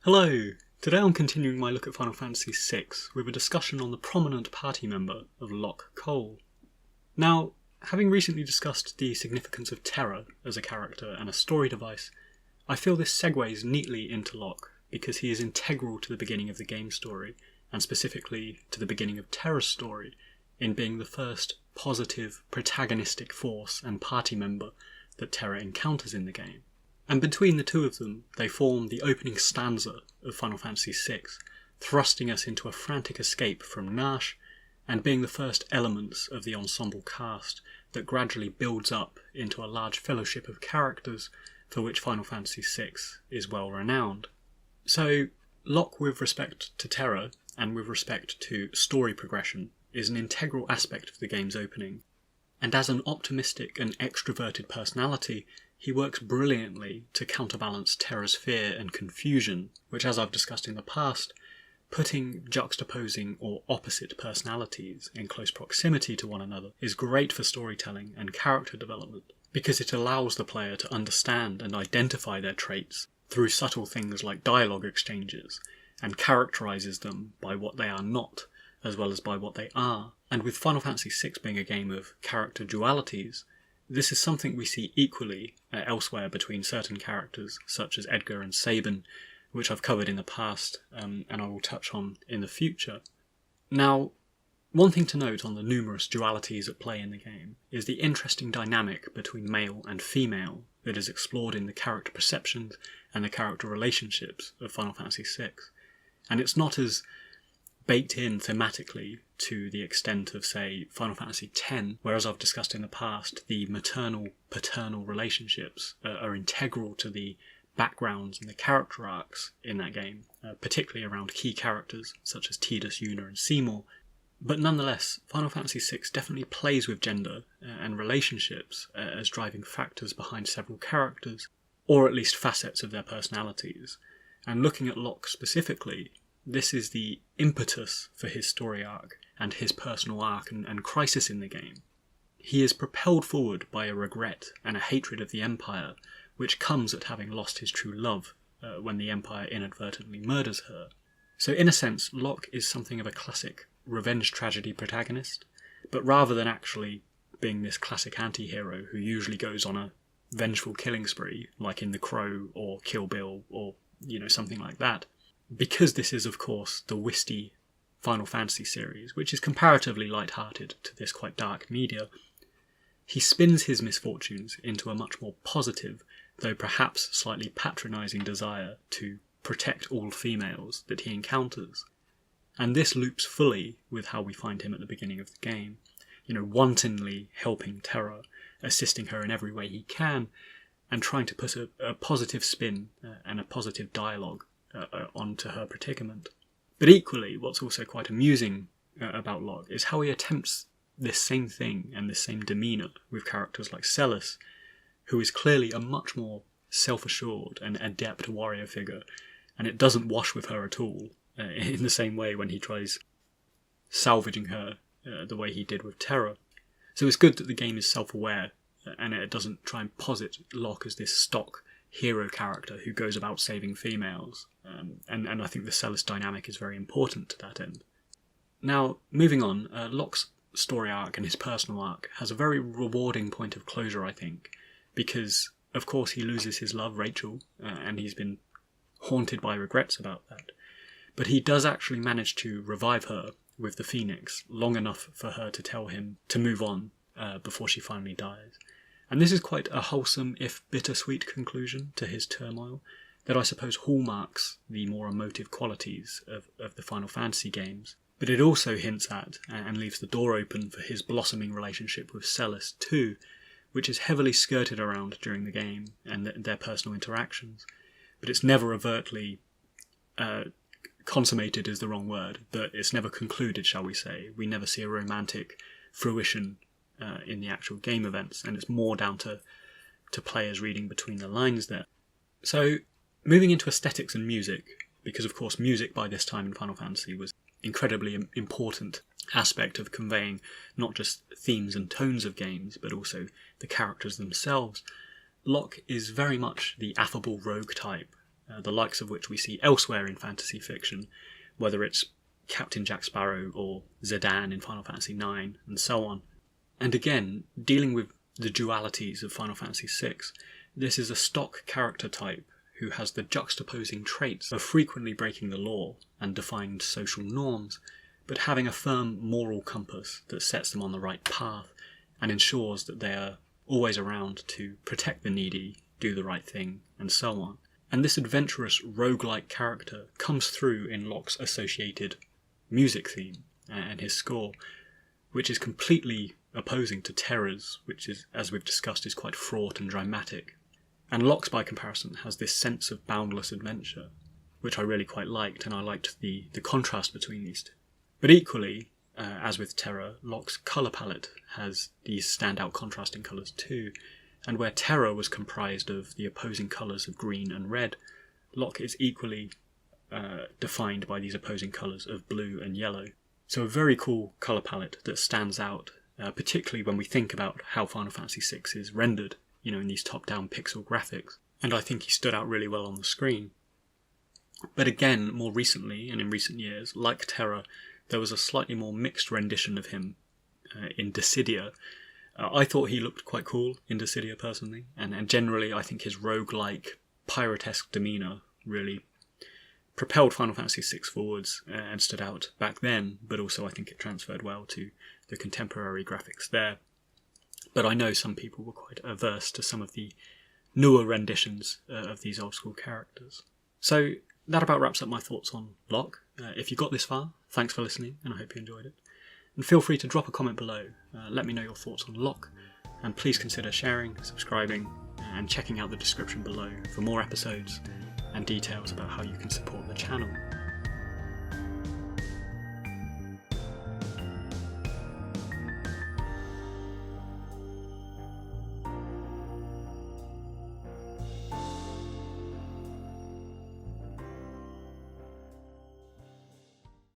Hello! Today I'm continuing my look at Final Fantasy VI with a discussion on the prominent party member of Locke Cole. Now, having recently discussed the significance of Terra as a character and a story device, I feel this segues neatly into Locke because he is integral to the beginning of the game story, and specifically to the beginning of Terra's story, in being the first positive protagonistic force and party member that Terra encounters in the game. And between the two of them, they form the opening stanza of Final Fantasy VI, thrusting us into a frantic escape from Narshe, and being the first elements of the ensemble cast that gradually builds up into a large fellowship of characters for which Final Fantasy VI is well renowned. So, Locke with respect to Terra, and with respect to story progression, is an integral aspect of the game's opening, and as an optimistic and extroverted personality, he works brilliantly to counterbalance Terra's fear and confusion, which, as I've discussed in the past, putting juxtaposing or opposite personalities in close proximity to one another is great for storytelling and character development, because it allows the player to understand and identify their traits through subtle things like dialogue exchanges, and characterises them by what they are not, as well as by what they are. And with Final Fantasy VI being a game of character dualities, this is something we see equally elsewhere between certain characters, such as Edgar and Sabin, which I've covered in the past, and I will touch on in the future. Now, one thing to note on the numerous dualities at play in the game is the interesting dynamic between male and female that is explored in the character perceptions and the character relationships of Final Fantasy VI. And it's not as baked in thematically to the extent of, say, Final Fantasy X, whereas I've discussed in the past, the maternal-paternal relationships are integral to the backgrounds and the character arcs in that game, particularly around key characters such as Tidus, Yuna and Seymour. But nonetheless, Final Fantasy VI definitely plays with gender and relationships as driving factors behind several characters, or at least facets of their personalities. And looking at Locke specifically, this is the impetus for his story arc and his personal arc and crisis in the game. He is propelled forward by a regret and a hatred of the Empire, which comes at having lost his true love when the Empire inadvertently murders her. So in a sense, Locke is something of a classic revenge tragedy protagonist, but rather than actually being this classic anti-hero who usually goes on a vengeful killing spree, like in The Crow or Kill Bill or, something like that, because this is, of course, the Wisty Final Fantasy series, which is comparatively light-hearted to this quite dark media, he spins his misfortunes into a much more positive, though perhaps slightly patronising desire to protect all females that he encounters. And this loops fully with how we find him at the beginning of the game, wantonly helping Terra, assisting her in every way he can, and trying to put a positive spin and a positive dialogue onto her predicament. But equally, what's also quite amusing about Locke is how he attempts this same thing and this same demeanour with characters like Celes, who is clearly a much more self-assured and adept warrior figure, and it doesn't wash with her at all, in the same way when he tries salvaging her the way he did with Terra. So it's good that the game is self-aware, and it doesn't try and posit Locke as this stock hero character who goes about saving females, and I think the Celes dynamic is very important to that end. Now, moving on, Locke's story arc and his personal arc has a very rewarding point of closure, I think, because, of course, he loses his love, Rachel, and he's been haunted by regrets about that. But he does actually manage to revive her with the Phoenix long enough for her to tell him to move on before she finally dies. And this is quite a wholesome, if bittersweet, conclusion to his turmoil that I suppose hallmarks the more emotive qualities of the Final Fantasy games. But it also hints at, and leaves the door open for his blossoming relationship with Celes too, which is heavily skirted around during the game and their personal interactions. But it's never overtly consummated is the wrong word, but it's never concluded, shall we say. We never see a romantic fruition in the actual game events, and it's more down to players reading between the lines there. So, moving into aesthetics and music, because of course music by this time in Final Fantasy was incredibly important aspect of conveying not just themes and tones of games, but also the characters themselves. Locke is very much the affable rogue type, the likes of which we see elsewhere in fantasy fiction, whether it's Captain Jack Sparrow or Zidane in Final Fantasy IX, and so on. And again, dealing with the dualities of Final Fantasy VI, this is a stock character type who has the juxtaposing traits of frequently breaking the law and defying social norms, but having a firm moral compass that sets them on the right path and ensures that they are always around to protect the needy, do the right thing, and so on. And this adventurous roguelike character comes through in Locke's associated music theme and his score, which is completely opposing to Terra's, which is, as we've discussed, is quite fraught and dramatic. And Locke's, by comparison, has this sense of boundless adventure, which I really quite liked, and I liked the contrast between these two. But equally, as with Terra, Locke's colour palette has these standout contrasting colours too, and where Terra was comprised of the opposing colours of green and red, Locke is equally defined by these opposing colours of blue and yellow. So a very cool colour palette that stands out, particularly when we think about how Final Fantasy VI is rendered, in these top-down pixel graphics. And I think he stood out really well on the screen. But again, more recently, and in recent years, like Terra, there was a slightly more mixed rendition of him in Dissidia. I thought he looked quite cool in Dissidia personally, and generally I think his roguelike, pirate-esque demeanour really propelled Final Fantasy VI forwards and stood out back then, but also I think it transferred well to the contemporary graphics there. But I know some people were quite averse to some of the newer renditions of these old school characters. So that about wraps up my thoughts on Locke. If you got this far, thanks for listening, and I hope you enjoyed it. And feel free to drop a comment below. Let me know your thoughts on Locke, and please consider sharing, subscribing, and checking out the description below for more episodes and details about how you can support the channel.